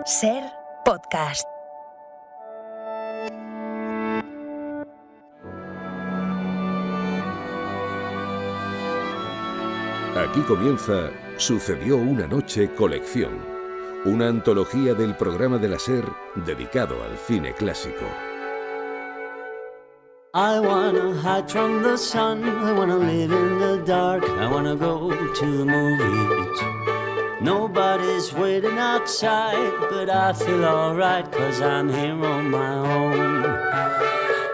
Ser podcast. Aquí comienza Sucedió una noche colección, una antología del programa de la SER dedicado al cine clásico. I wanna hide from the sun, I wanna live in the dark, I wanna go to the movies. Nobody's waiting outside, but I feel alright, 'cause I'm here on my own.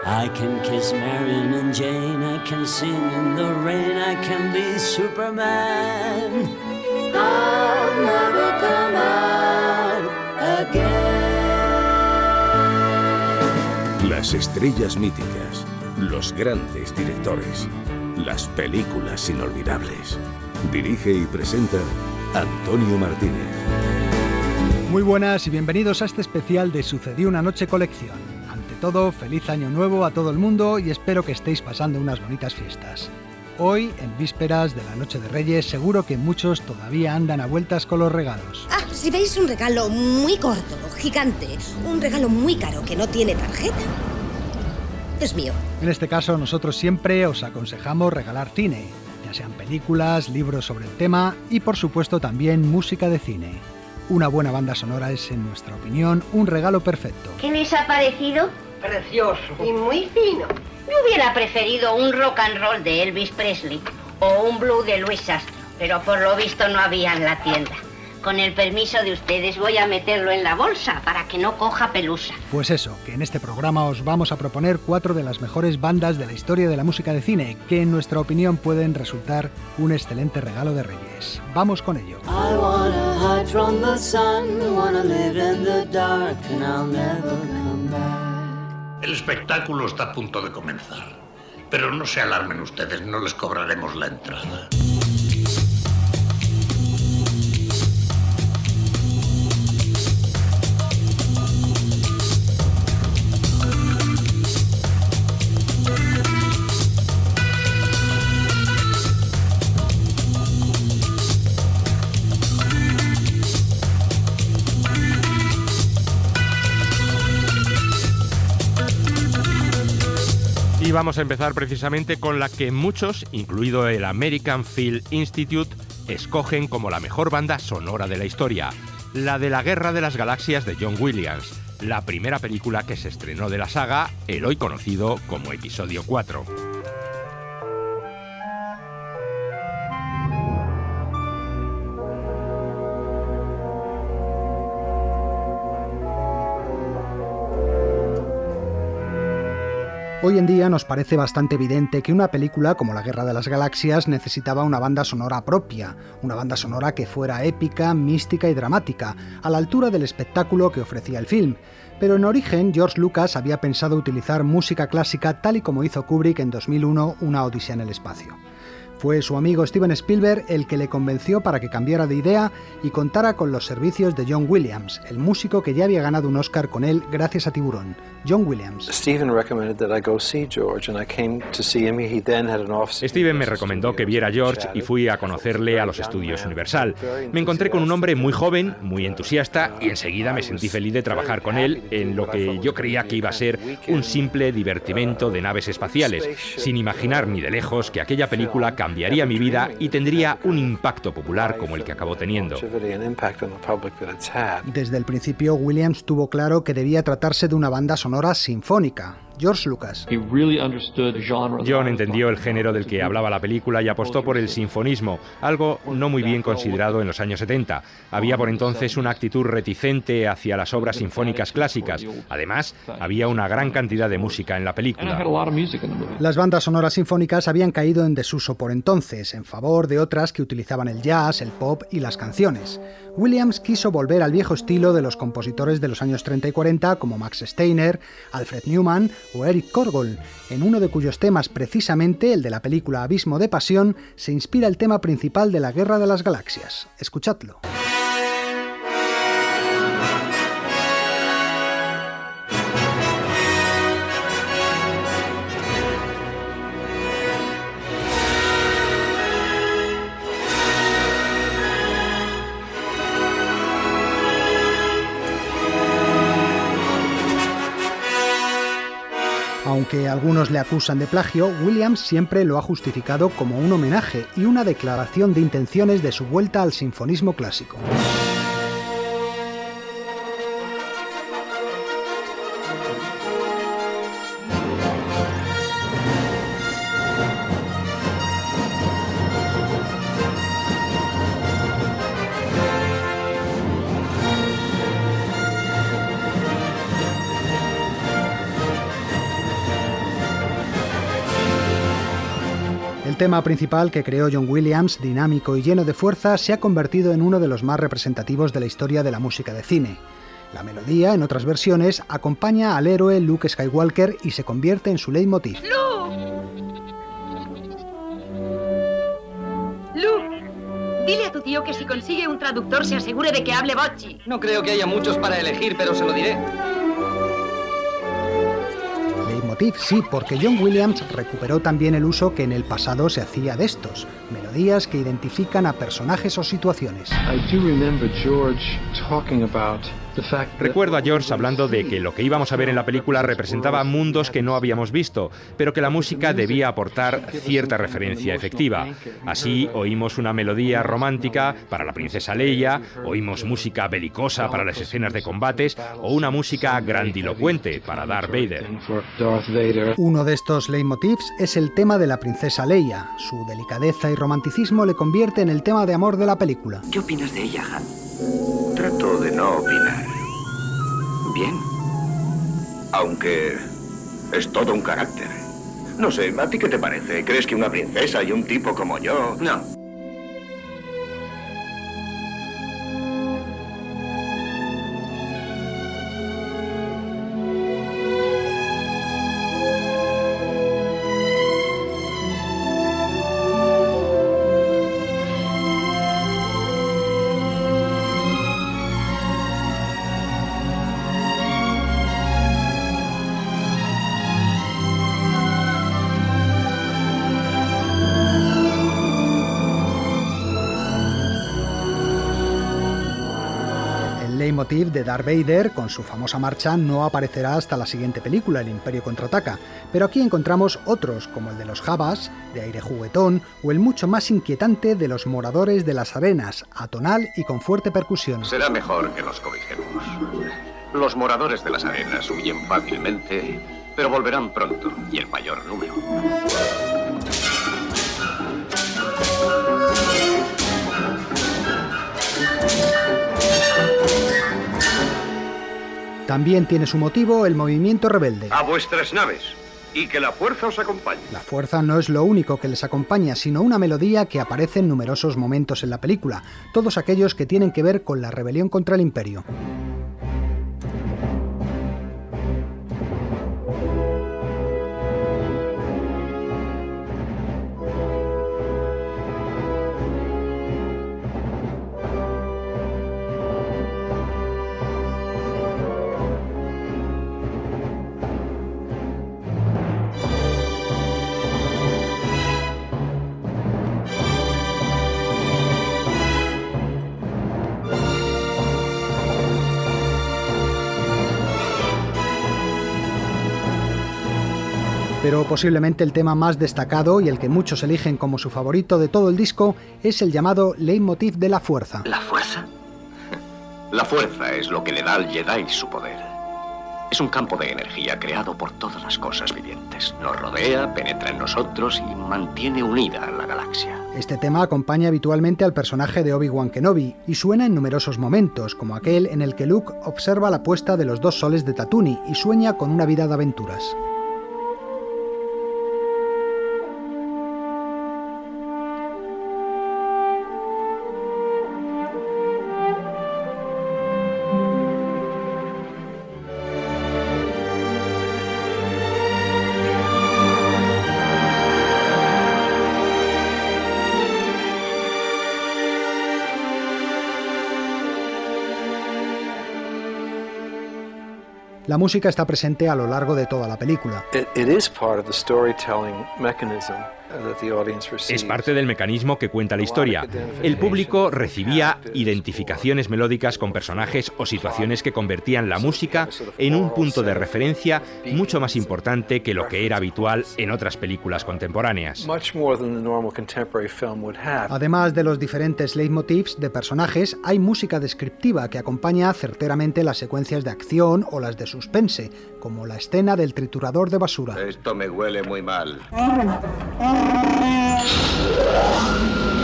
I can kiss Marion and Jane, I can sing in the rain, I can be Superman. I'll never come out again. Las estrellas míticas, los grandes directores, las películas inolvidables. Dirige y presenta Antonio Martínez. Muy buenas y bienvenidos a este especial de Sucedió una noche colección. Ante todo, feliz año nuevo a todo el mundo y espero que estéis pasando unas bonitas fiestas. Hoy, en vísperas de la Noche de Reyes, seguro que muchos todavía andan a vueltas con los regalos. Si veis un regalo muy gordo, gigante, un regalo muy caro que no tiene tarjeta, es mío. En este caso, nosotros siempre os aconsejamos regalar cine, ya sean películas, libros sobre el tema y, por supuesto, también música de cine. Una buena banda sonora es, en nuestra opinión, un regalo perfecto. ¿Qué les ha parecido? Precioso. Y muy fino. Yo hubiera preferido un rock and roll de Elvis Presley o un blue de Louis Astro, pero por lo visto no había en la tienda. Con el permiso de ustedes voy a meterlo en la bolsa para que no coja pelusa. Pues eso, que en este programa os vamos a proponer 4 de las mejores bandas de la historia de la música de cine, que en nuestra opinión pueden resultar un excelente regalo de Reyes. Vamos con ello. I wanna hide from the sun, wanna live in the dark, and I'll never come back. El espectáculo está a punto de comenzar, pero no se alarmen ustedes, no les cobraremos la entrada. Y vamos a empezar precisamente con la que muchos, incluido el American Film Institute, escogen como la mejor banda sonora de la historia, la de la Guerra de las Galaxias de John Williams, la primera película que se estrenó de la saga, el hoy conocido como Episodio 4. Hoy en día nos parece bastante evidente que una película como La Guerra de las Galaxias necesitaba una banda sonora propia, una banda sonora que fuera épica, mística y dramática, a la altura del espectáculo que ofrecía el film. Pero en origen, George Lucas había pensado utilizar música clásica tal y como hizo Kubrick en 2001, Una Odisea en el espacio. Fue su amigo Steven Spielberg el que le convenció para que cambiara de idea y contara con los servicios de John Williams, el músico que ya había ganado un Oscar con él gracias a Tiburón. John Williams. Steven me recomendó que viera a George y fui a conocerle a los estudios Universal. Me encontré con un hombre muy joven, muy entusiasta y enseguida me sentí feliz de trabajar con él en lo que yo creía que iba a ser un simple divertimento de naves espaciales, sin imaginar ni de lejos que aquella película cambiaría mi vida y tendría un impacto popular como el que acabó teniendo. Desde el principio, Williams tuvo claro que debía tratarse de una banda sonora sinfónica. George Lucas. John entendió el género del que hablaba la película y apostó por el sinfonismo, algo no muy bien considerado en los años 70. Había por entonces una actitud reticente hacia las obras sinfónicas clásicas. Además, había una gran cantidad de música en la película. Las bandas sonoras sinfónicas habían caído en desuso por entonces, en favor de otras que utilizaban el jazz, el pop y las canciones. Williams quiso volver al viejo estilo de los compositores de los años 30 y 40 como Max Steiner, Alfred Newman o Eric Korgol, en uno de cuyos temas, precisamente el de la película Abismo de Pasión, se inspira el tema principal de La Guerra de las Galaxias. Escuchadlo. Aunque algunos le acusan de plagio, Williams siempre lo ha justificado como un homenaje y una declaración de intenciones de su vuelta al sinfonismo clásico. El tema principal que creó John Williams, dinámico y lleno de fuerza, se ha convertido en uno de los más representativos de la historia de la música de cine. La melodía, en otras versiones, acompaña al héroe Luke Skywalker y se convierte en su leitmotiv. Luke, dile a tu tío que si consigue un traductor se asegure de que hable bocchi. No creo que haya muchos para elegir, pero se lo diré. Leitmotiv, sí, porque John Williams recuperó también el uso que en el pasado se hacía de estos, melodías que identifican a personajes o situaciones. Recuerdo a George hablando de que lo que íbamos a ver en la película representaba mundos que no habíamos visto, pero que la música debía aportar cierta referencia efectiva. Así oímos una melodía romántica para la princesa Leia, oímos música belicosa para las escenas de combates o una música grandilocuente para Darth Vader. Uno de estos leitmotivs es el tema de la princesa Leia. Su delicadeza y romanticismo le convierte en el tema de amor de la película. ¿Qué opinas de ella, Han? Trato de no opinar. Bien. Aunque es todo un carácter. No sé, ¿a ti qué te parece? ¿Crees que una princesa y un tipo como yo...? No. El leitmotiv de Darth Vader, con su famosa marcha, no aparecerá hasta la siguiente película, El Imperio Contraataca, pero aquí encontramos otros, como el de los Jabbas, de aire juguetón, o el mucho más inquietante de los moradores de las arenas, atonal y con fuerte percusión. Será mejor que nos cobijemos. Los moradores de las arenas huyen fácilmente, pero volverán pronto, y en mayor número. También tiene su motivo el movimiento rebelde. ¡A vuestras naves! Y que la fuerza os acompañe. La fuerza no es lo único que les acompaña, sino una melodía que aparece en numerosos momentos en la película, todos aquellos que tienen que ver con la rebelión contra el Imperio. Pero posiblemente el tema más destacado y el que muchos eligen como su favorito de todo el disco es el llamado leitmotiv de la fuerza. ¿La fuerza? La fuerza es lo que le da al Jedi su poder. Es un campo de energía creado por todas las cosas vivientes. Nos rodea, penetra en nosotros y mantiene unida a la galaxia. Este tema acompaña habitualmente al personaje de Obi-Wan Kenobi y suena en numerosos momentos, como aquel en el que Luke observa la puesta de los 2 soles de Tatooine y sueña con una vida de aventuras. La música está presente a lo largo de toda la película. Es parte del mecanismo que cuenta la historia. El público recibía identificaciones melódicas con personajes o situaciones que convertían la música en un punto de referencia mucho más importante que lo que era habitual en otras películas contemporáneas. Además de los diferentes leitmotivs de personajes, hay música descriptiva que acompaña certeramente las secuencias de acción o las de suspense, como la escena del triturador de basura. Esto me huele muy mal.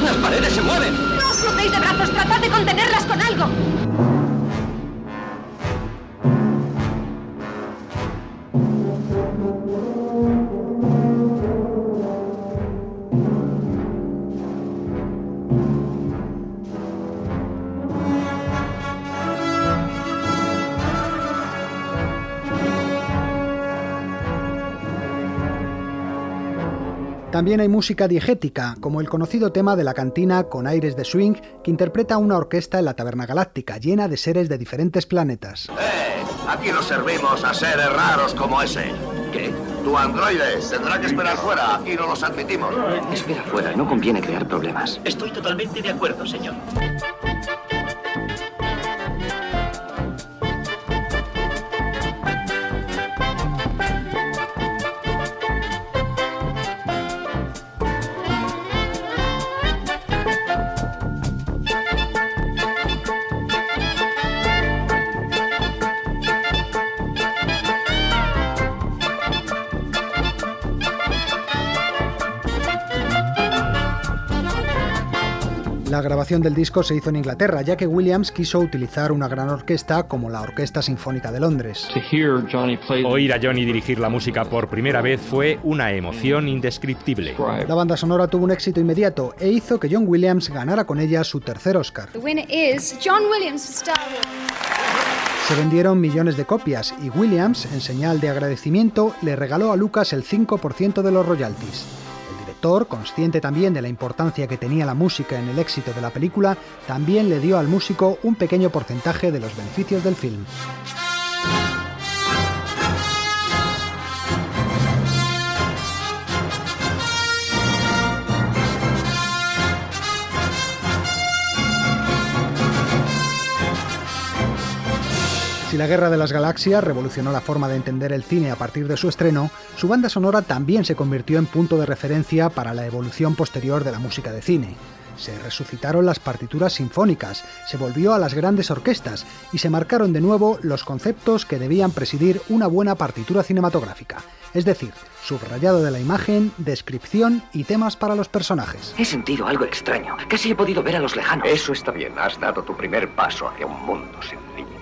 ¡Las paredes se mueven! ¡No os crucéis de brazos! ¡Tratad de contenerlas con algo! También hay música diegética, como el conocido tema de la cantina con aires de swing que interpreta una orquesta en la Taberna Galáctica, llena de seres de diferentes planetas. Aquí nos servimos a seres raros como ese. ¿Qué? Tu androide tendrá que esperar fuera. Aquí no los admitimos. Espera fuera, no conviene crear problemas. Estoy totalmente de acuerdo, señor. La grabación del disco se hizo en Inglaterra, ya que Williams quiso utilizar una gran orquesta como la Orquesta Sinfónica de Londres. Oír a Johnny dirigir la música por primera vez fue una emoción indescriptible. La banda sonora tuvo un éxito inmediato e hizo que John Williams ganara con ella su tercer Oscar. Se vendieron millones de copias y Williams, en señal de agradecimiento, le regaló a Lucas el 5% de los royalties. El director, consciente también de la importancia que tenía la música en el éxito de la película, también le dio al músico un pequeño porcentaje de los beneficios del film. Si la Guerra de las Galaxias revolucionó la forma de entender el cine a partir de su estreno, su banda sonora también se convirtió en punto de referencia para la evolución posterior de la música de cine. Se resucitaron las partituras sinfónicas, se volvió a las grandes orquestas y se marcaron de nuevo los conceptos que debían presidir una buena partitura cinematográfica, es decir, subrayado de la imagen, descripción y temas para los personajes. He sentido algo extraño, casi he podido ver a los lejanos. Eso está bien, has dado tu primer paso hacia un mundo sin límites.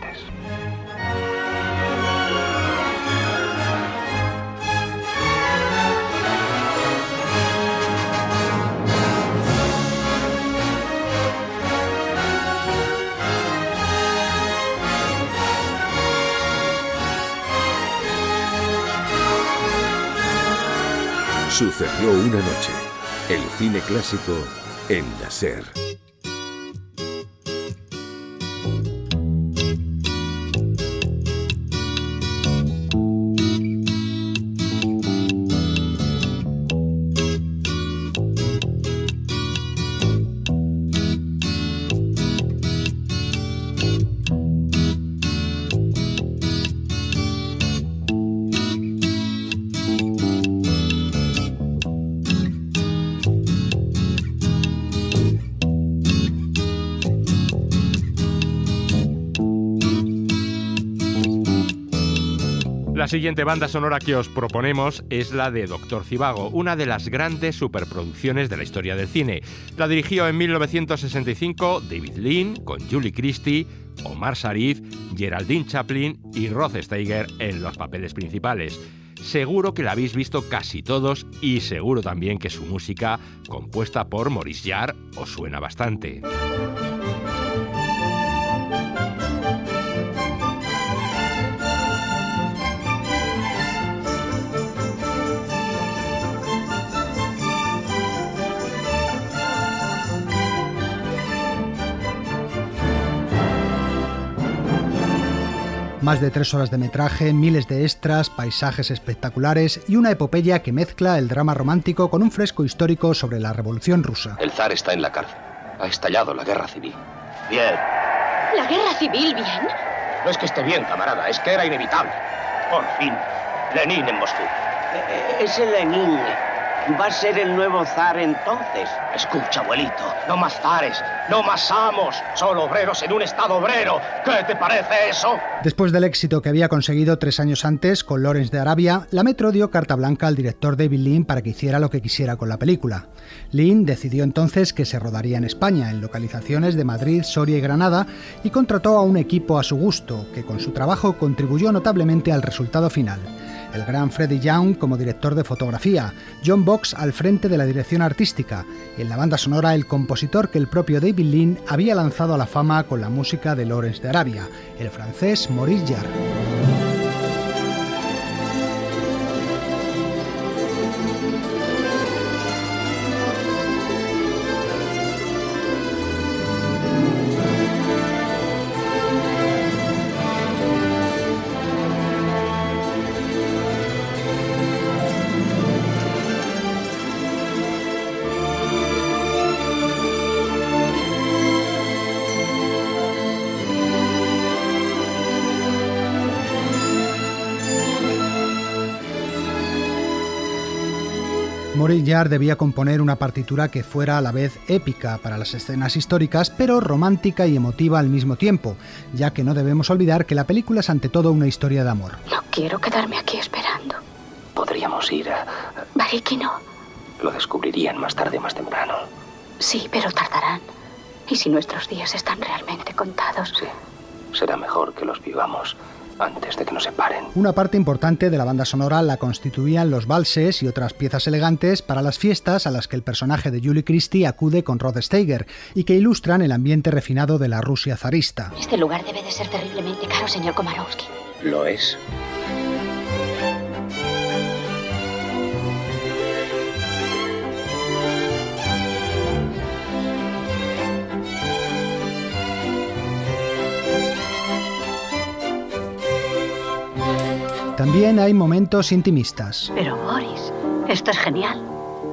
Sucedió una noche. El cine clásico en la SER. La siguiente banda sonora que os proponemos es la de Dr. Zhivago, una de las grandes superproducciones de la historia del cine. La dirigió en 1965 David Lean, con Julie Christie, Omar Sharif, Geraldine Chaplin y Rod Steiger en los papeles principales. Seguro que la habéis visto casi todos y seguro también que su música, compuesta por Maurice Jarre, os suena bastante. Más de 3 horas de metraje, miles de extras, paisajes espectaculares y una epopeya que mezcla el drama romántico con un fresco histórico sobre la Revolución Rusa. El zar está en la cárcel. Ha estallado la guerra civil. Bien. ¿La guerra civil bien? No es que esté bien, camarada, es que era inevitable. Por fin. Lenin en Moscú. Ese Lenin va a ser el nuevo zar entonces. Escucha, abuelito, no más zares, no más amos, solo obreros en un estado obrero. ¿Qué te parece eso? Después del éxito que había conseguido 3 años antes con Lawrence de Arabia, la Metro dio carta blanca al director David Lean para que hiciera lo que quisiera con la película. Lean decidió entonces que se rodaría en España, en localizaciones de Madrid, Soria y Granada, y contrató a un equipo a su gusto, que con su trabajo contribuyó notablemente al resultado final. El gran Freddie Young como director de fotografía, John Box al frente de la dirección artística y en la banda sonora el compositor que el propio David Lean había lanzado a la fama con la música de Lawrence de Arabia, el francés Maurice Jarre. Maurice Jarre debía componer una partitura que fuera a la vez épica para las escenas históricas, pero romántica y emotiva al mismo tiempo, ya que no debemos olvidar que la película es ante todo una historia de amor. No quiero quedarme aquí esperando. Podríamos ir a... Bariki no. Lo descubrirían más tarde o más temprano. Sí, pero tardarán. ¿Y si nuestros días están realmente contados? Sí, será mejor que los vivamos antes de que nos separen. Una parte importante de la banda sonora la constituían los valses y otras piezas elegantes para las fiestas a las que el personaje de Julie Christie acude con Rod Steiger y que ilustran el ambiente refinado de la Rusia zarista. Este lugar debe de ser terriblemente caro, señor Komarowski. Lo es. También hay momentos intimistas. Pero Boris, esto es genial.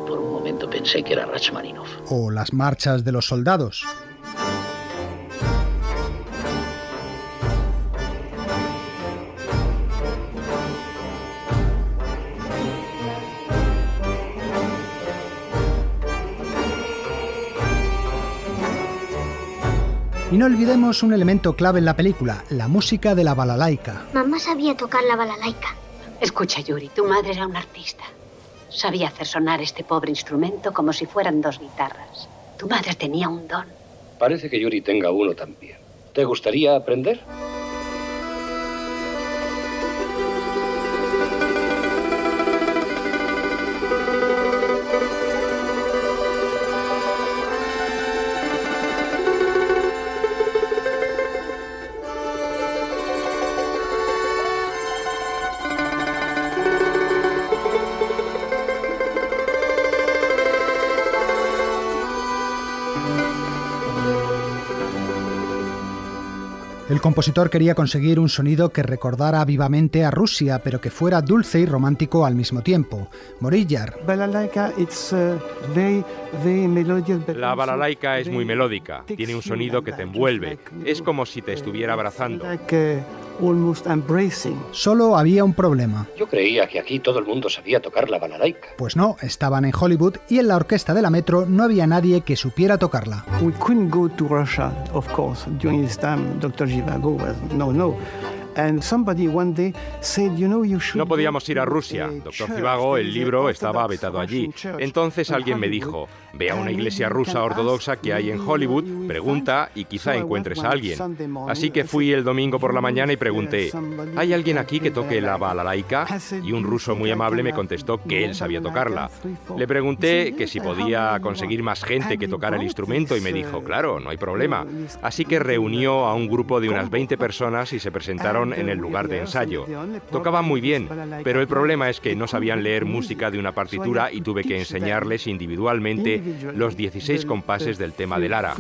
Por un momento pensé que era Rachmaninoff. O las marchas de los soldados. Y no olvidemos un elemento clave en la película, la música de la balalaika. Mamá sabía tocar la balalaika. Escucha, Yuri, tu madre era una artista. Sabía hacer sonar este pobre instrumento como si fueran 2 guitarras. Tu madre tenía un don. Parece que Yuri tenga uno también. ¿Te gustaría aprender? El compositor quería conseguir un sonido que recordara vivamente a Rusia, pero que fuera dulce y romántico al mismo tiempo. Maurice Jarre. La balalaika es muy melódica, tiene un sonido que te envuelve, es como si te estuviera abrazando. Solo había un problema. Yo creía que aquí todo el mundo sabía tocar la balalaika. Pues no, estaban en Hollywood y en la orquesta de la Metro no había nadie que supiera tocarla. We couldn't go to Russia, of course. During this time, Dr. Zhivago was no. And somebody one day said, you should... No podíamos ir a Rusia. Dr. Zhivago, el libro, estaba vetado allí. Entonces alguien me dijo, ve a una iglesia rusa ortodoxa que hay en Hollywood, pregunta y quizá encuentres a alguien. Así que fui el domingo por la mañana y pregunté, ¿hay alguien aquí que toque la balalaika? Y un ruso muy amable me contestó que él sabía tocarla. Le pregunté que si podía conseguir más gente que tocara el instrumento y me dijo, claro, no hay problema. Así que reunió a un grupo de unas 20 personas y se presentaron colocaron en el lugar de ensayo. Tocaban muy bien, pero el problema es que no sabían leer música de una partitura y tuve que enseñarles individualmente los 16 compases del tema de Lara.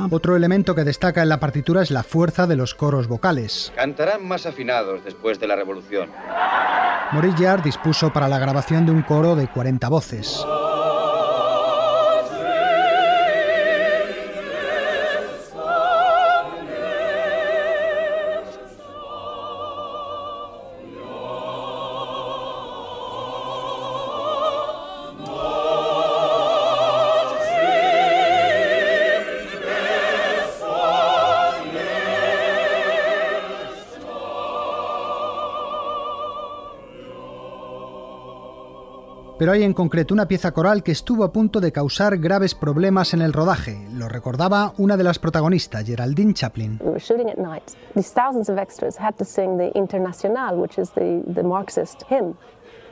Otro elemento que destaca en la partitura es la fuerza de los coros vocales. Cantarán más afinados después de la revolución. Maurice Jarre dispuso para la grabación de un coro de 40 voces. Pero hay en concreto una pieza coral que estuvo a punto de causar graves problemas en el rodaje. Lo recordaba una de las protagonistas, Geraldine Chaplin. We were shooting at night. These thousands of extras had to sing the Internacional, which is the Marxist hymn.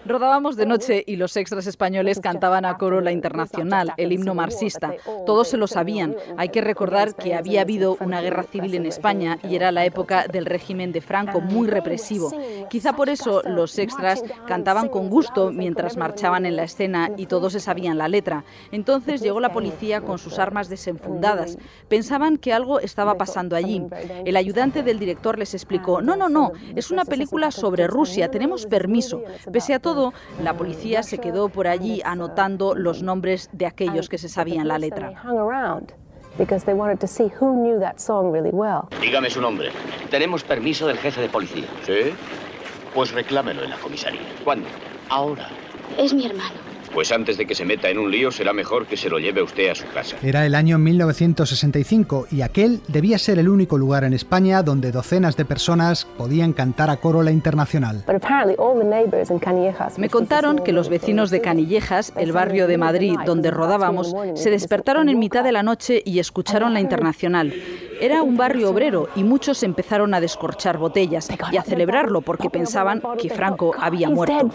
Rodábamos de noche y los extras españoles cantaban a coro la Internacional, el himno marxista. Todos se lo sabían. Hay que recordar que había habido una guerra civil en España y era la época del régimen de Franco, muy represivo. Quizá por eso los extras cantaban con gusto mientras marchaban en la escena y todos se sabían la letra. Entonces llegó la policía con sus armas desenfundadas. Pensaban que algo estaba pasando allí. El ayudante del director les explicó: no, es una película sobre Rusia, tenemos permiso. Pese a todo, la policía se quedó por allí anotando los nombres de aquellos que se sabían la letra. Dígame su nombre. Tenemos permiso del jefe de policía. ¿Sí? Pues reclámelo en la comisaría. ¿Cuándo? Ahora. Es mi hermano. Pues antes de que se meta en un lío, será mejor que se lo lleve usted a su casa. Era el año 1965 y aquel debía ser el único lugar en España donde docenas de personas podían cantar a coro la Internacional. Me contaron que los vecinos de Canillejas, el barrio de Madrid donde rodábamos, se despertaron en mitad de la noche y escucharon la Internacional. Era un barrio obrero y muchos empezaron a descorchar botellas y a celebrarlo porque pensaban que Franco había muerto.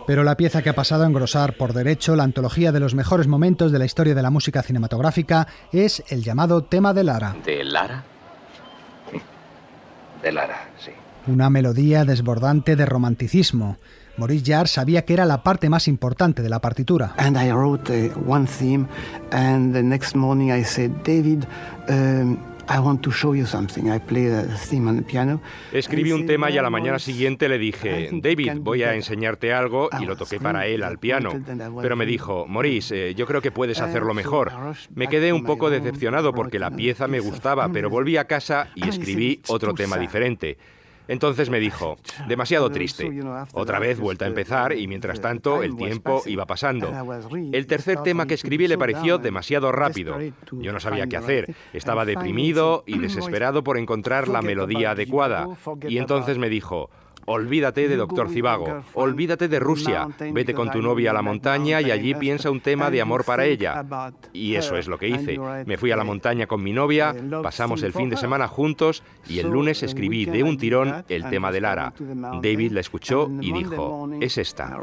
Pero la pieza que ha pasado a engrosar por derecho la antología de los mejores momentos de la historia de la música cinematográfica es el llamado tema de Lara. ¿De Lara? De Lara, sí. Una melodía desbordante de romanticismo. Maurice Jarre sabía que era la parte más importante de la partitura. And I wrote one theme, and the next morning I said, David, I want to show you something. I play the theme on the piano. Escribí un tema y a la mañana siguiente le dije: David, voy a enseñarte algo, y lo toqué para él al piano. Pero me dijo: Maurice, yo creo que puedes hacerlo mejor. Me quedé un poco decepcionado porque la pieza me gustaba, pero volví a casa y escribí otro tema diferente. Entonces me dijo: demasiado triste. Otra vez vuelta a empezar y mientras tanto el tiempo iba pasando. El tercer tema que escribí le pareció demasiado rápido. Yo no sabía qué hacer. Estaba deprimido y desesperado por encontrar la melodía adecuada. Y entonces me dijo: olvídate de Dr. Zivago, olvídate de Rusia, vete con tu novia a la montaña y allí piensa un tema de amor para ella. Y eso es lo que hice. Me fui a la montaña con mi novia, pasamos el fin de semana juntos y el lunes escribí de un tirón el tema de Lara. David la escuchó y dijo: es esta.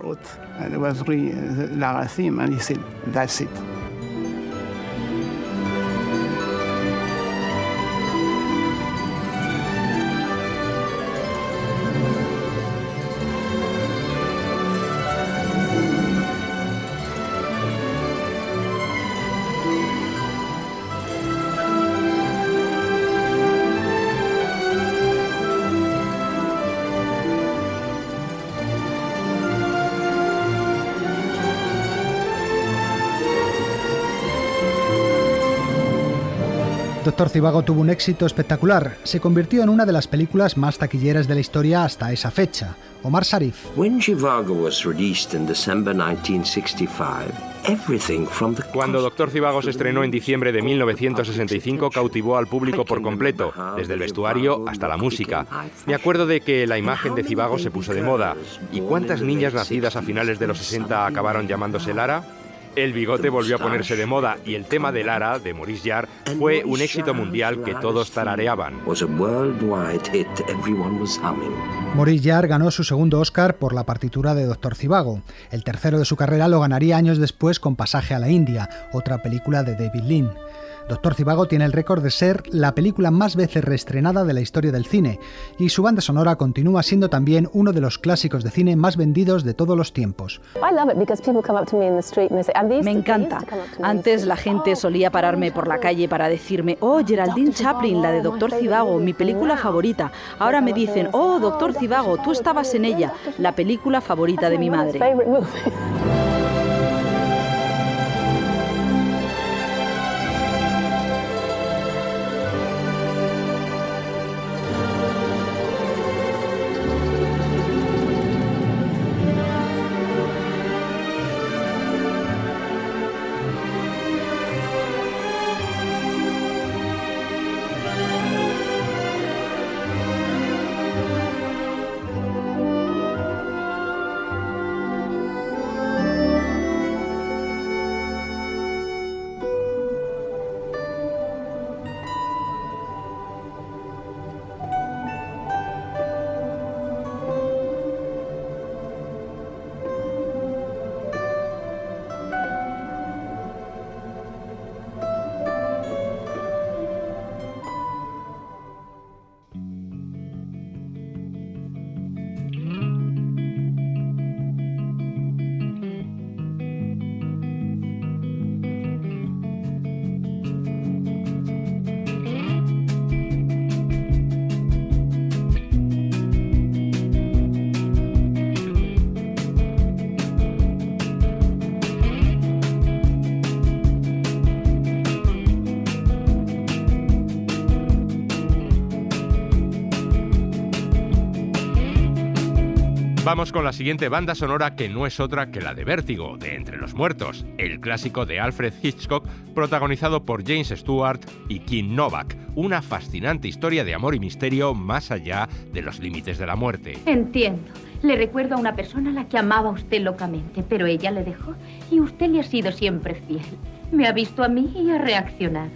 Dr. Zivago tuvo un éxito espectacular. Se convirtió en una de las películas más taquilleras de la historia hasta esa fecha. Omar Sharif. Cuando Dr. Zivago se estrenó en diciembre de 1965, cautivó al público por completo, desde el vestuario hasta la música. Me acuerdo de que la imagen de Zivago se puso de moda. ¿Y cuántas niñas nacidas a finales de los 60 acabaron llamándose Lara? El bigote volvió a ponerse de moda y el tema de Lara, de Maurice Jarre, fue un éxito mundial que todos tarareaban. Maurice Jarre ganó su segundo Oscar por la partitura de Dr. Zhivago. El tercero de su carrera lo ganaría años después con Pasaje a la India, otra película de David Lean. Dr. Zhivago tiene el récord de ser la película más veces reestrenada de la historia del cine, y su banda sonora continúa siendo también uno de los clásicos de cine más vendidos de todos los tiempos. Me encanta. Antes la gente solía pararme por la calle para decirme: oh, Geraldine Chaplin, la de Dr. Zhivago, mi película favorita. Ahora me dicen: oh, Dr. Zhivago, tú estabas en ella, la película favorita de mi madre. Vamos con la siguiente banda sonora, que no es otra que la de Vértigo, de Entre los Muertos, el clásico de Alfred Hitchcock, protagonizado por James Stewart y Kim Novak, una fascinante historia de amor y misterio más allá de los límites de la muerte. Entiendo. Le recuerdo a una persona a la que amaba usted locamente, pero ella le dejó y usted le ha sido siempre fiel. Me ha visto a mí y ha reaccionado.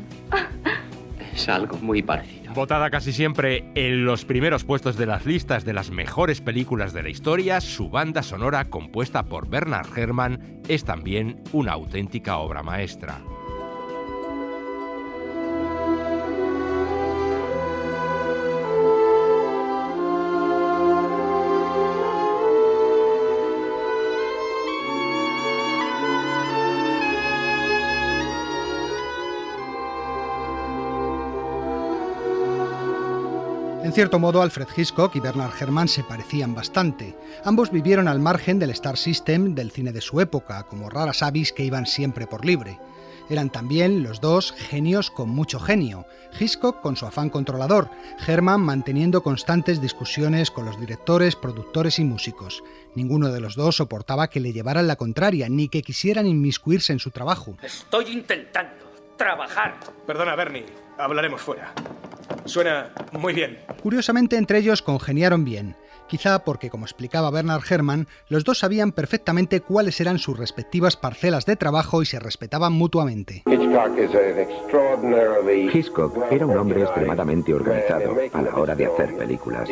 Es algo muy parecido. Votada casi siempre en los primeros puestos de las listas de las mejores películas de la historia, su banda sonora, compuesta por Bernard Herrmann, es también una auténtica obra maestra. En cierto modo, Alfred Hitchcock y Bernard Herrmann se parecían bastante. Ambos vivieron al margen del Star System del cine de su época, como raras avis que iban siempre por libre. Eran también los dos genios con mucho genio, Hitchcock con su afán controlador, Herrmann manteniendo constantes discusiones con los directores, productores y músicos. Ninguno de los dos soportaba que le llevaran la contraria, ni que quisieran inmiscuirse en su trabajo. Estoy intentando trabajar. Perdona, Bernie, hablaremos fuera. Suena muy bien. Curiosamente, entre ellos congeniaron bien. Quizá porque, como explicaba Bernard Herrmann, los dos sabían perfectamente cuáles eran sus respectivas parcelas de trabajo y se respetaban mutuamente. Hitchcock era un hombre extremadamente organizado a la hora de hacer películas.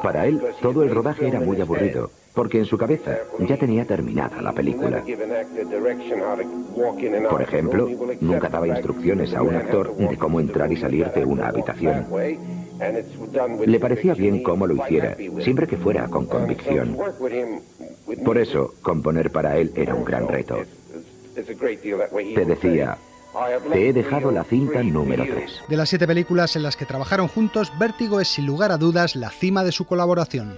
Para él, todo el rodaje era muy aburrido, porque en su cabeza ya tenía terminada la película. Por ejemplo, nunca daba instrucciones a un actor de cómo entrar y salir de una habitación. Le parecía bien cómo lo hiciera, siempre que fuera con convicción. Por eso, componer para él era un gran reto. Te decía: te he dejado la cinta número 3. De las 7 películas en las que trabajaron juntos, Vértigo es sin lugar a dudas la cima de su colaboración.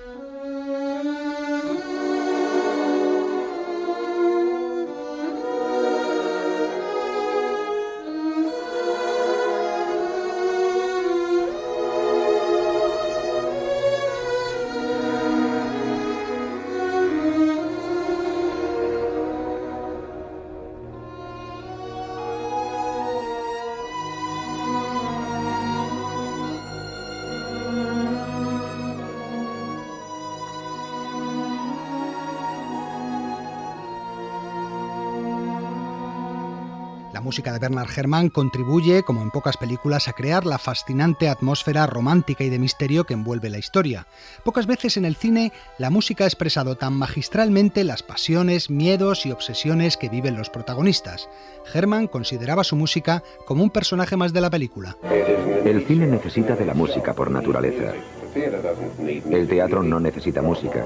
La música de Bernard Herrmann contribuye, como en pocas películas, a crear la fascinante atmósfera romántica y de misterio que envuelve la historia. Pocas veces en el cine la música ha expresado tan magistralmente las pasiones, miedos y obsesiones que viven los protagonistas. Herrmann consideraba su música como un personaje más de la película. El cine necesita de la música por naturaleza. El teatro no necesita música.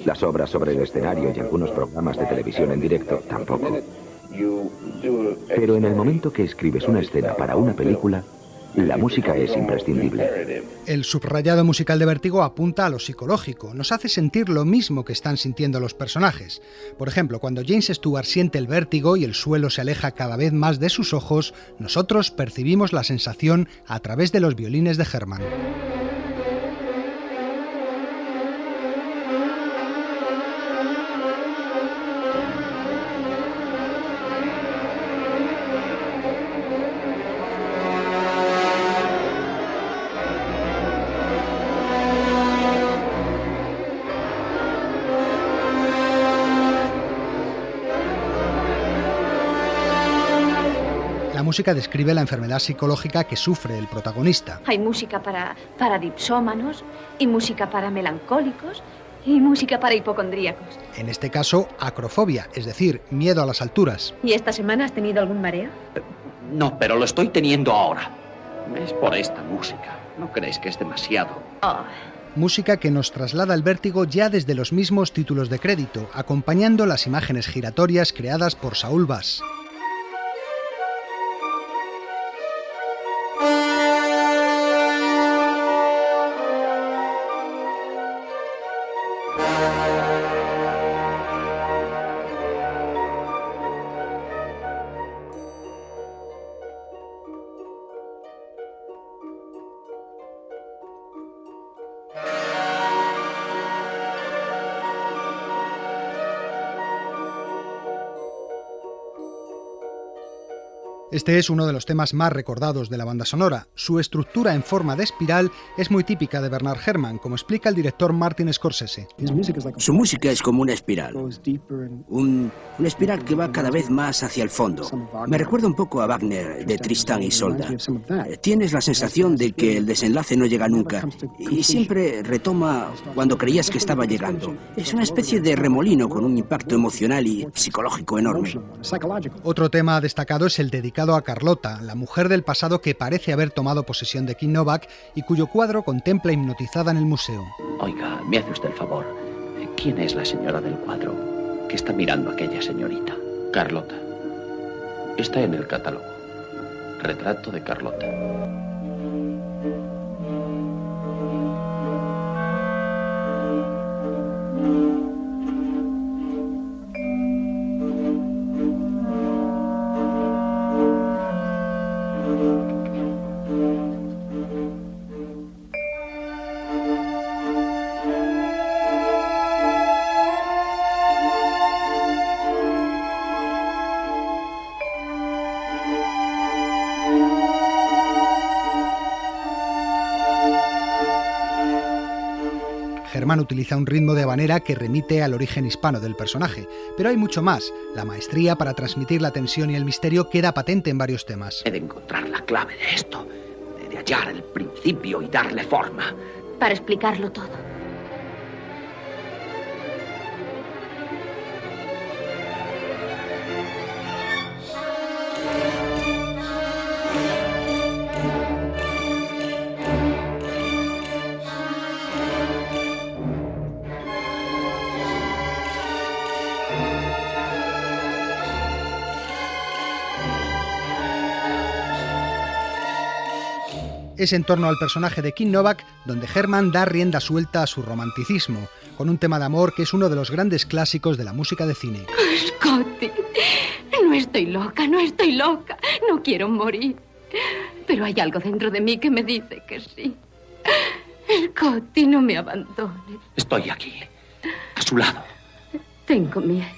Las obras sobre el escenario y algunos programas de televisión en directo tampoco. Pero en el momento que escribes una escena para una película, la música es imprescindible. El subrayado musical de Vértigo apunta a lo psicológico, nos hace sentir lo mismo que están sintiendo los personajes. Por ejemplo, cuando James Stewart siente el vértigo y el suelo se aleja cada vez más de sus ojos, nosotros percibimos la sensación a través de los violines de Herrmann. La música describe la enfermedad psicológica que sufre el protagonista. Hay música para dipsómanos, y música para melancólicos, y música para hipocondríacos. En este caso, acrofobia, es decir, miedo a las alturas. ¿Y esta semana has tenido algún mareo? No, pero lo estoy teniendo ahora. Es por esta música. ¿No crees que es demasiado? Oh. Música que nos traslada el vértigo ya desde los mismos títulos de crédito, acompañando las imágenes giratorias creadas por Saul Bass. Este es uno de los temas más recordados de la banda sonora. Su estructura en forma de espiral es muy típica de Bernard Herrmann, como explica el director Martin Scorsese. Su música es como una espiral. Una espiral que va cada vez más hacia el fondo. Me recuerda un poco a Wagner de Tristán y Isolda. Tienes la sensación de que el desenlace no llega nunca y siempre retoma cuando creías que estaba llegando. Es una especie de remolino con un impacto emocional y psicológico enorme. Otro tema destacado es el dedicado a Carlota, la mujer del pasado que parece haber tomado posesión de Kim Novak y cuyo cuadro contempla hipnotizada en el museo. Oiga, me hace usted el favor. ¿Quién es la señora del cuadro? ¿Qué está mirando aquella señorita? Carlota. Está en el catálogo. Retrato de Carlota. Herrmann utiliza un ritmo de habanera que remite al origen hispano del personaje, pero hay mucho más. La maestría para transmitir la tensión y el misterio queda patente en varios temas. He de encontrar la clave de esto, de hallar el principio y darle forma. Para explicarlo todo. Es en torno al personaje de Kim Novak donde Herrmann da rienda suelta a su romanticismo, con un tema de amor que es uno de los grandes clásicos de la música de cine. Scotty, no estoy loca, no quiero morir. Pero hay algo dentro de mí que me dice que sí. Scotty, no me abandones. Estoy aquí, a su lado. Tengo miedo.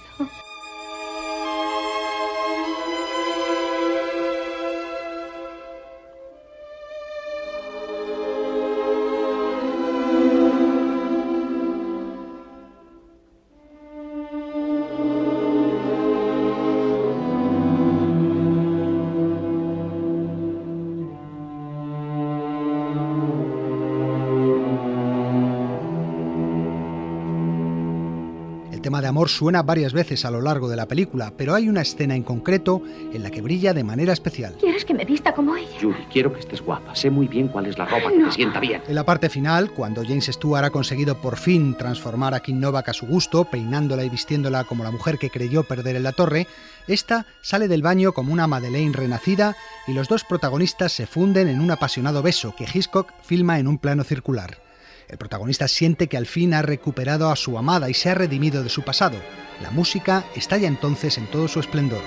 tema de amor suena varias veces a lo largo de la película, pero hay una escena en concreto en la que brilla de manera especial. ¿Quieres que me vista como ella? Judy, quiero que estés guapa. Sé muy bien cuál es la ropa que te sienta bien. En la parte final, cuando James Stewart ha conseguido por fin transformar a Kim Novak a su gusto, peinándola y vistiéndola como la mujer que creyó perder en la torre, esta sale del baño como una Madeleine renacida y los dos protagonistas se funden en un apasionado beso que Hitchcock filma en un plano circular. El protagonista siente que al fin ha recuperado a su amada y se ha redimido de su pasado. La música estalla entonces en todo su esplendor.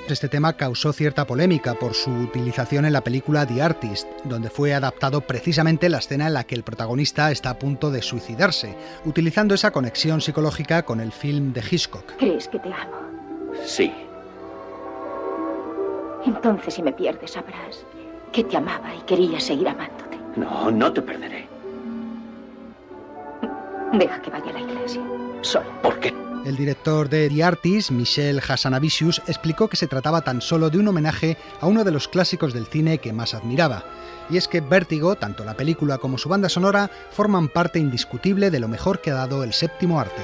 Este tema causó cierta polémica por su utilización en la película The Artist, donde fue adaptado precisamente la escena en la que el protagonista está a punto de suicidarse, utilizando esa conexión psicológica con el film de Hitchcock. ¿Crees que te amo? Sí. Entonces, si me pierdes, sabrás que te amaba y quería seguir amándote. No, no te perderé. Deja que vaya a la iglesia, sola. ¿Por qué? El director de The Artist, Michel Hazanavicius, explicó que se trataba tan solo de un homenaje a uno de los clásicos del cine que más admiraba. Y es que Vértigo, tanto la película como su banda sonora, forman parte indiscutible de lo mejor que ha dado el séptimo arte.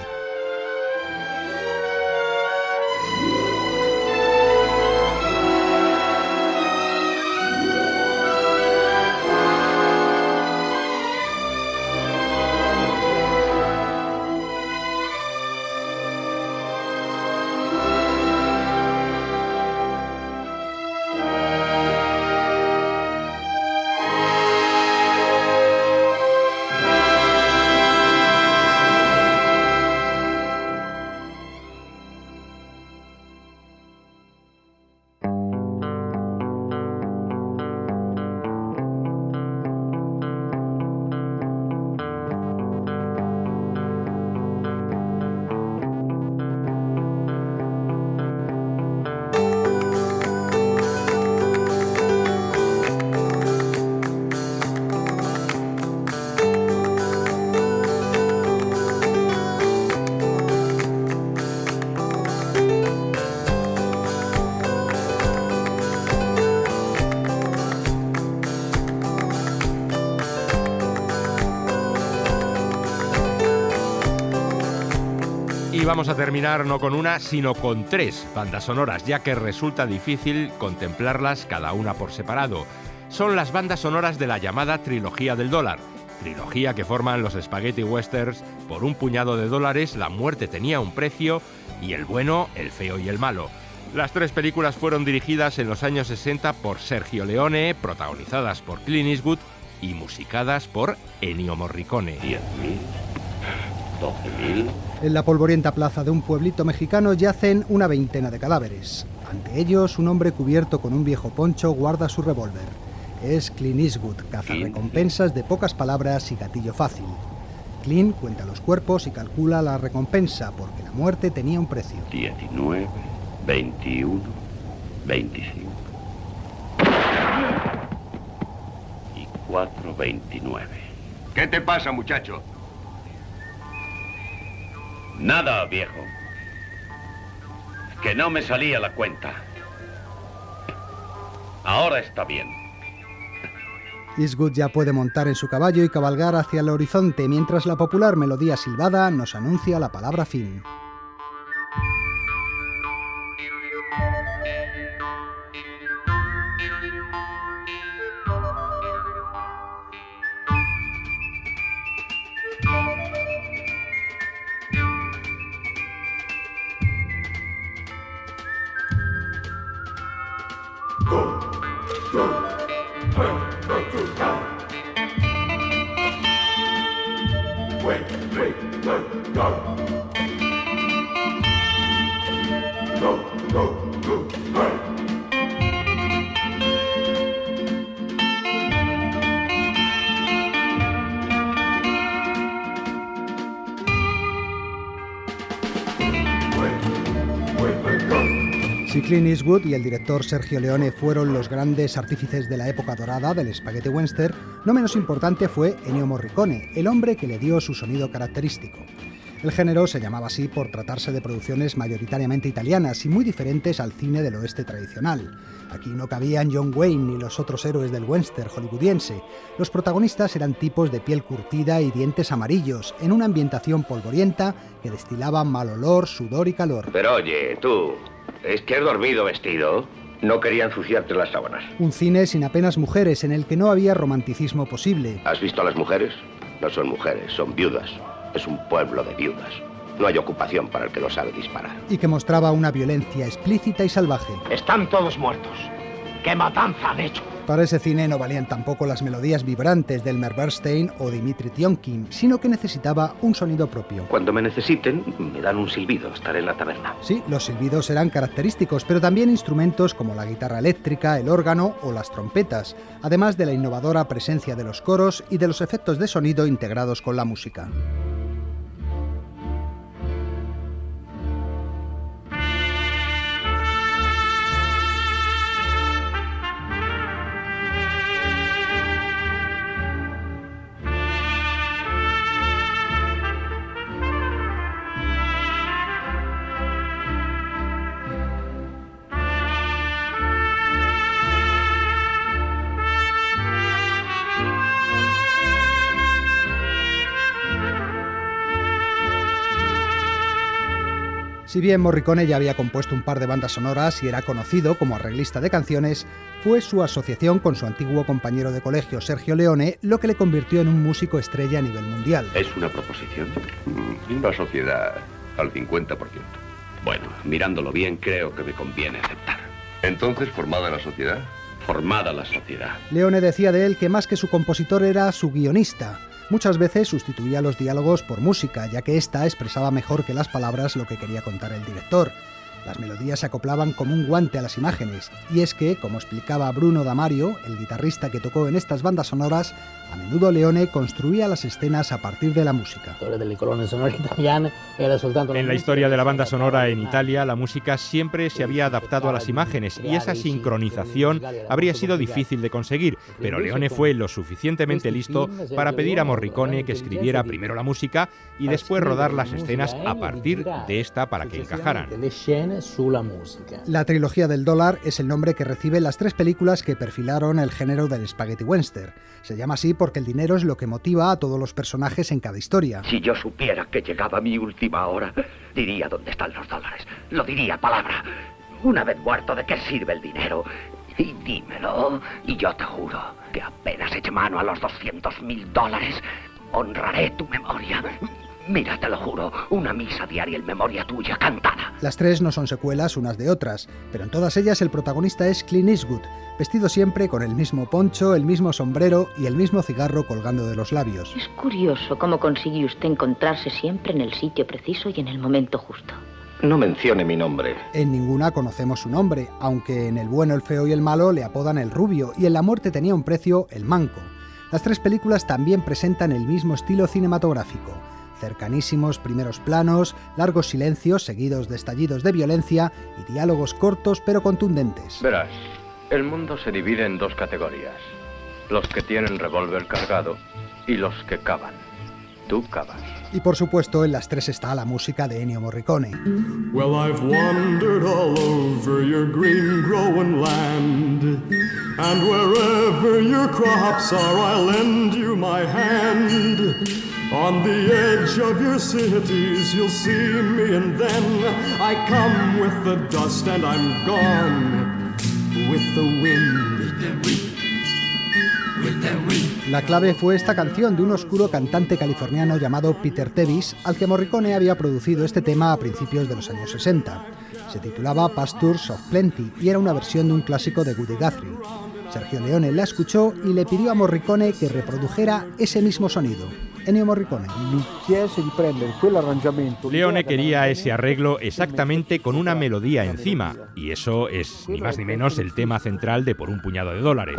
Y vamos a terminar no con una, sino con 3 bandas sonoras, ya que resulta difícil contemplarlas cada una por separado. Son las bandas sonoras de la llamada trilogía del dólar. Trilogía que forman los spaghetti westerns Por un puñado de dólares, La muerte tenía un precio y El bueno, el feo y el malo. Las 3 películas fueron dirigidas en los años 60 por Sergio Leone, protagonizadas por Clint Eastwood y musicadas por Ennio Morricone. 10.000, 12.000... En la polvorienta plaza de un pueblito mexicano yacen una veintena de cadáveres. Ante ellos, un hombre cubierto con un viejo poncho guarda su revólver. Es Clint Eastwood, cazarrecompensas de pocas palabras y gatillo fácil. Clint cuenta los cuerpos y calcula la recompensa, porque la muerte tenía un precio. 19, 21, 25 y 4.29. ¿Qué te pasa, muchacho? Nada, viejo. Que no me salía la cuenta. Ahora está bien. Eastwood ya puede montar en su caballo y cabalgar hacia el horizonte, mientras la popular melodía silbada nos anuncia la palabra fin. Si Clint Eastwood y el director Sergio Leone fueron los grandes artífices de la época dorada del spaghetti western, no menos importante fue Ennio Morricone, el hombre que le dio su sonido característico. El género se llamaba así por tratarse de producciones mayoritariamente italianas y muy diferentes al cine del oeste tradicional. Aquí no cabían John Wayne ni los otros héroes del western hollywoodiense. Los protagonistas eran tipos de piel curtida y dientes amarillos, en una ambientación polvorienta que destilaba mal olor, sudor y calor. Pero oye, tú, ¿es que has dormido vestido? No quería ensuciarte las sábanas. Un cine sin apenas mujeres, en el que no había romanticismo posible. ¿Has visto a las mujeres? No son mujeres, son viudas. Es un pueblo de viudas. No hay ocupación para el que no sabe disparar. Y que mostraba una violencia explícita y salvaje. Están todos muertos. ¡Qué matanza han hecho! Para ese cine no valían tampoco las melodías vibrantes de Elmer Bernstein o Dimitri Tiomkin, sino que necesitaba un sonido propio. Cuando me necesiten, me dan un silbido. Estaré en la taberna. Sí, los silbidos eran característicos, pero también instrumentos como la guitarra eléctrica, el órgano o las trompetas, además de la innovadora presencia de los coros y de los efectos de sonido integrados con la música. Si bien Morricone ya había compuesto un par de bandas sonoras y era conocido como arreglista de canciones, fue su asociación con su antiguo compañero de colegio Sergio Leone lo que le convirtió en un músico estrella a nivel mundial. ¿Es una proposición? Una sociedad al 50%. Bueno, mirándolo bien, creo que me conviene aceptar. Entonces, ¿formada la sociedad? Formada la sociedad. Leone decía de él que más que su compositor era su guionista. Muchas veces sustituía los diálogos por música, ya que ésta expresaba mejor que las palabras lo que quería contar el director. Las melodías se acoplaban como un guante a las imágenes, y es que, como explicaba Bruno Damario, el guitarrista que tocó en estas bandas sonoras, a menudo Leone construía las escenas a partir de la música. En la historia de la banda sonora en Italia, la música siempre se había adaptado a las imágenes y esa sincronización habría sido difícil de conseguir, pero Leone fue lo suficientemente listo para pedir a Morricone que escribiera primero la música y después rodar las escenas a partir de esta para que encajaran. La trilogía del dólar es el nombre que reciben las 3 películas que perfilaron el género del spaghetti western. Se llama así porque el dinero es lo que motiva a todos los personajes en cada historia. Si yo supiera que llegaba mi última hora, diría dónde están los dólares. Lo diría palabra. Una vez muerto, ¿de qué sirve el dinero? Y dímelo, y yo te juro que apenas eche mano a los $200,000, honraré tu memoria. Mira, te lo juro, una misa diaria en memoria tuya cantada. Las 3 no son secuelas unas de otras, pero en todas ellas el protagonista es Clint Eastwood, vestido siempre con el mismo poncho, el mismo sombrero y el mismo cigarro colgando de los labios. Es curioso cómo consigue usted encontrarse siempre en el sitio preciso y en el momento justo. No mencione mi nombre. En ninguna conocemos su nombre, aunque en El bueno, el feo y el malo le apodan el rubio y en La muerte tenía un precio el manco. Las 3 películas también presentan el mismo estilo cinematográfico. Cercanísimos primeros planos, largos silencios seguidos de estallidos de violencia y diálogos cortos pero contundentes. Verás, el mundo se divide en 2 categorías. Los que tienen revólver cargado y los que cavan. Tú cavas. Y por supuesto, en las 3 está la música de Ennio Morricone. Well, I've wandered all over your green growing land, and wherever your crops are, I'll lend you my hand. On the edge of your cities, you'll see me, and then I come with the dust, and I'm gone with the wind. La clave fue esta canción de un oscuro cantante californiano llamado Peter Tevis, al que Morricone había producido este tema a principios de los años 60. Se titulaba Pastures of Plenty y era una versión de un clásico de Woody Guthrie. Sergio Leone la escuchó y le pidió a Morricone que reprodujera ese mismo sonido. Ennio Morricone. Leone quería ese arreglo exactamente con una melodía encima, y eso es ni más ni menos el tema central de Por un puñado de dólares.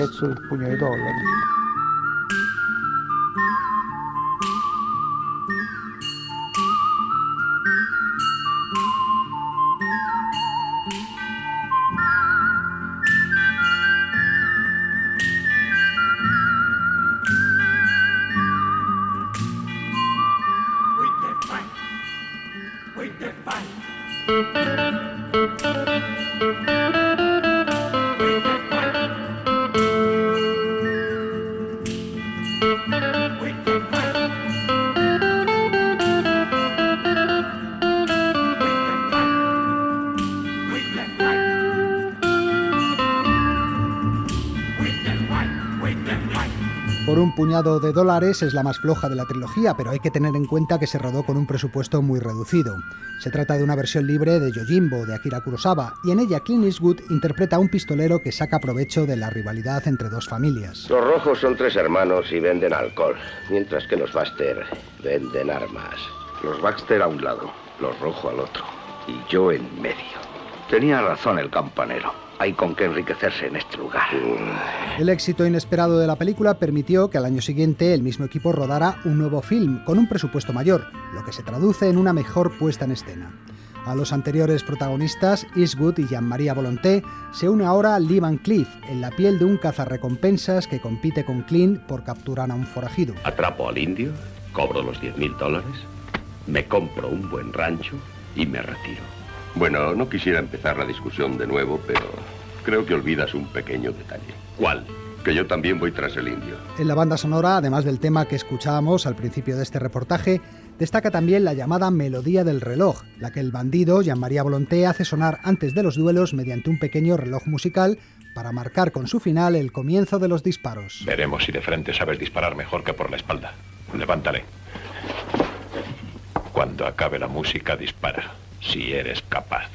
Por un puñado de dólares es la más floja de la trilogía, pero hay que tener en cuenta que se rodó con un presupuesto muy reducido. Se trata de una versión libre de Yojimbo, de Akira Kurosawa, y en ella Clint Eastwood interpreta a un pistolero que saca provecho de la rivalidad entre dos familias. Los rojos son 3 hermanos y venden alcohol, mientras que los Baxter venden armas. Los Baxter a un lado, los Rojo al otro, y yo en medio. Tenía razón el campanero. Hay con qué enriquecerse en este lugar. El éxito inesperado de la película permitió que al año siguiente el mismo equipo rodara un nuevo film con un presupuesto mayor, lo que se traduce en una mejor puesta en escena. A los anteriores protagonistas, Eastwood y Jean-Marie Volonté, se une ahora Lee Van Cleef, en la piel de un cazarrecompensas que compite con Clint por capturar a un forajido. Atrapo al indio, cobro los $10.000, me compro un buen rancho y me retiro. Bueno, no quisiera empezar la discusión de nuevo, pero creo que olvidas un pequeño detalle. ¿Cuál? Que yo también voy tras el indio. En la banda sonora, además del tema que escuchábamos al principio de este reportaje, destaca también la llamada melodía del reloj, la que el bandido Jean-Marie Volonté hace sonar antes de los duelos mediante un pequeño reloj musical para marcar con su final el comienzo de los disparos. Veremos si de frente sabes disparar mejor que por la espalda. Levántale. Cuando acabe la música, dispara. Si eres capaz.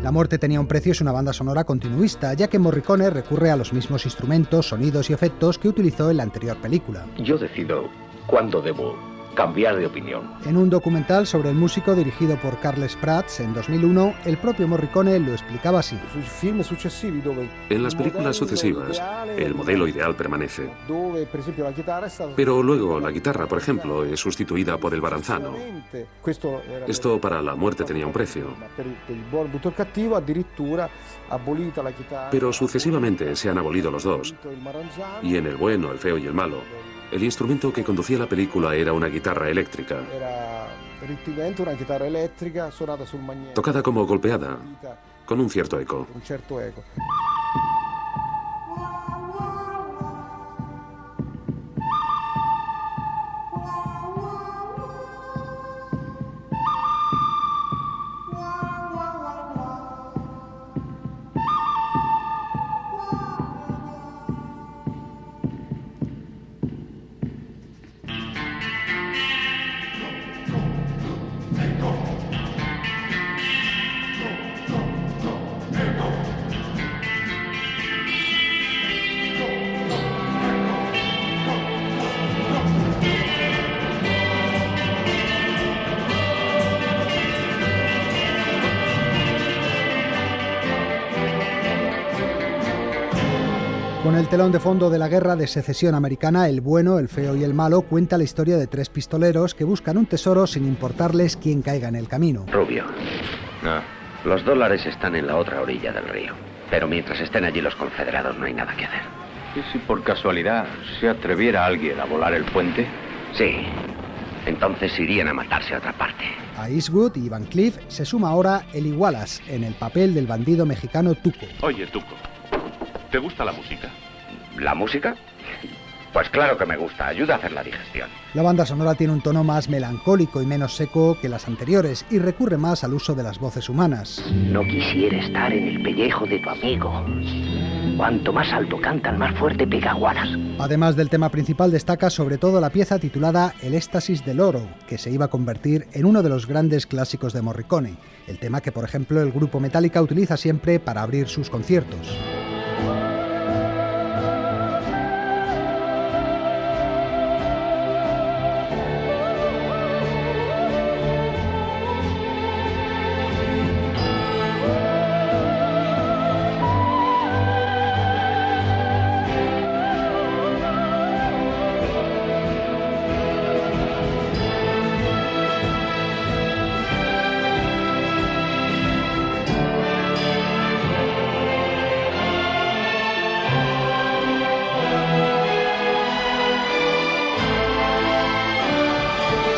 La muerte tenía un precio es una banda sonora continuista, ya que Morricone recurre a los mismos instrumentos, sonidos y efectos que utilizó en la anterior película. Yo decido cuándo debo cambiar de opinión. En un documental sobre el músico dirigido por Carles Prats en 2001, el propio Morricone lo explicaba así. En las películas sucesivas, el modelo ideal permanece. Pero luego la guitarra, por ejemplo, es sustituida por el baranzano. Esto para la muerte tenía un precio. Pero sucesivamente se han abolido los dos. Y en El bueno, el feo y el malo, el instrumento que conducía la película era una guitarra eléctrica. Tocada como golpeada, con un cierto eco. Con el telón de fondo de la Guerra de Secesión Americana, El bueno, el feo y el malo cuenta la historia de 3 pistoleros que buscan un tesoro sin importarles quién caiga en el camino. Rubio, los dólares están en la otra orilla del río, pero mientras estén allí los confederados no hay nada que hacer. ¿Y si por casualidad se atreviera alguien a volar el puente? Sí, entonces irían a matarse a otra parte. A Eastwood y Van Cleef se suma ahora Eli Wallace en el papel del bandido mexicano Tuco. Oye, Tuco, ¿te gusta la música? ¿La música? Pues claro que me gusta, ayuda a hacer la digestión. La banda sonora tiene un tono más melancólico y menos seco que las anteriores y recurre más al uso de las voces humanas. No quisiera estar en el pellejo de tu amigo. Cuanto más alto cantan, más fuerte pega guanas. Además del tema principal, destaca sobre todo la pieza titulada El éxtasis del oro, que se iba a convertir en uno de los grandes clásicos de Morricone, el tema que, por ejemplo, el grupo Metallica utiliza siempre para abrir sus conciertos.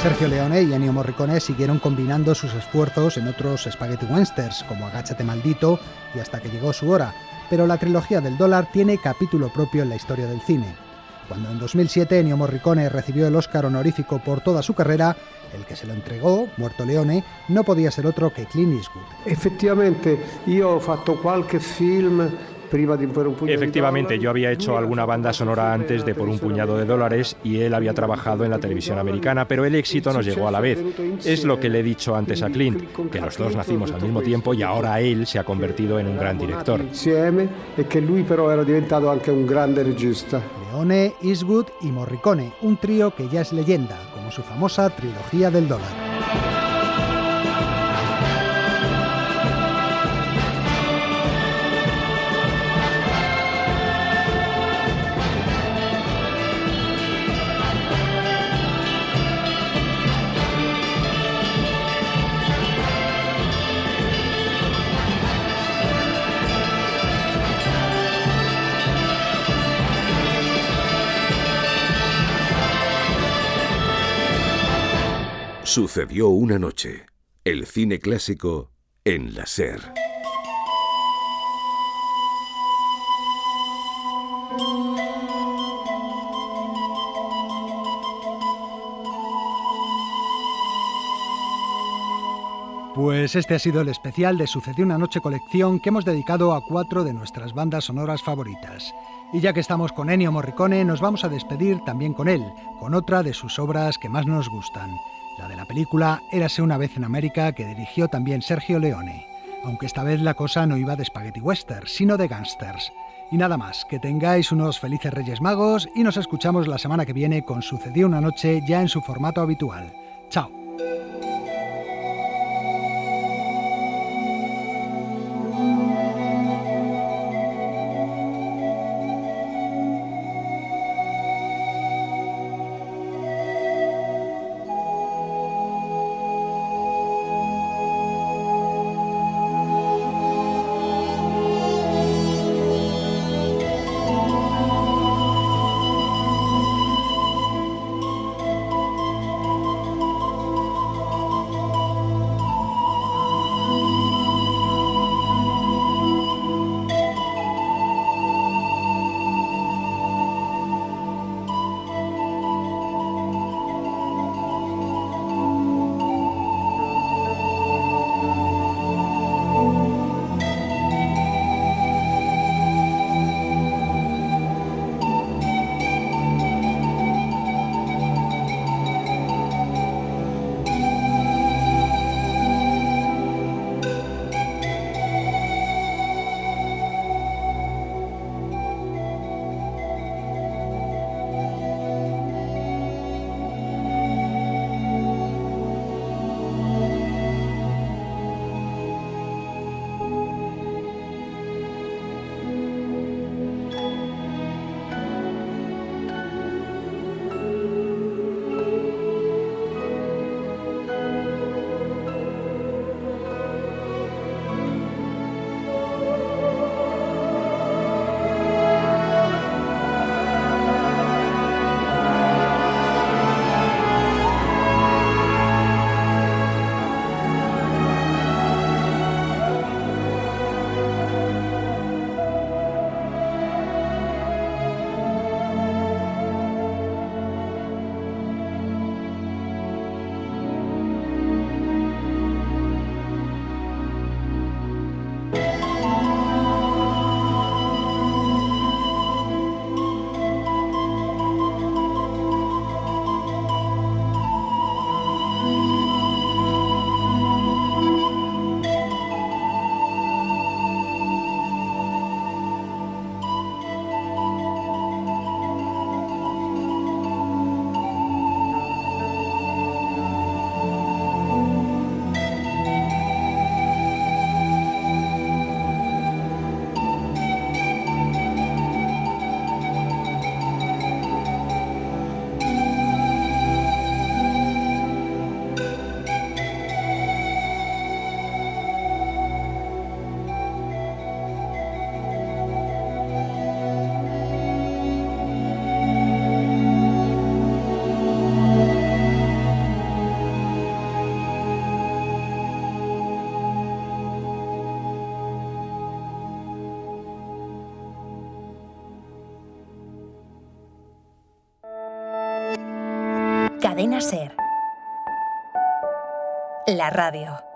Sergio Leone y Ennio Morricone siguieron combinando sus esfuerzos en otros spaghetti westerns, como Agáchate maldito y Hasta que llegó su hora, pero la trilogía del dólar tiene capítulo propio en la historia del cine. Cuando en 2007 Ennio Morricone recibió el Oscar honorífico por toda su carrera, el que se lo entregó, muerto Leone, no podía ser otro que Clint Eastwood. Efectivamente, yo he fatto qualche film. Efectivamente, yo había hecho alguna banda sonora antes de Por un puñado de dólares y él había trabajado en la televisión americana, pero el éxito nos llegó a la vez. Es lo que le he dicho antes a Clint, que los dos nacimos al mismo tiempo y ahora él se ha convertido en un gran director. E che lui però era diventato anche un grande regista. Leone, Eastwood y Morricone, un trío que ya es leyenda, como su famosa trilogía del dólar. Sucedió una noche. El cine clásico en la SER. Pues este ha sido el especial de Sucedió una noche colección que hemos dedicado a 4 de nuestras bandas sonoras favoritas. Y ya que estamos con Ennio Morricone, nos vamos a despedir también con él, con otra de sus obras que más nos gustan. La de la película Érase una vez en América, que dirigió también Sergio Leone, aunque esta vez la cosa no iba de spaghetti western, sino de gángsters. Y nada más, que tengáis unos felices Reyes Magos y nos escuchamos la semana que viene con Sucedió una noche ya en su formato habitual. ¡Chao! Cadena SER. La radio.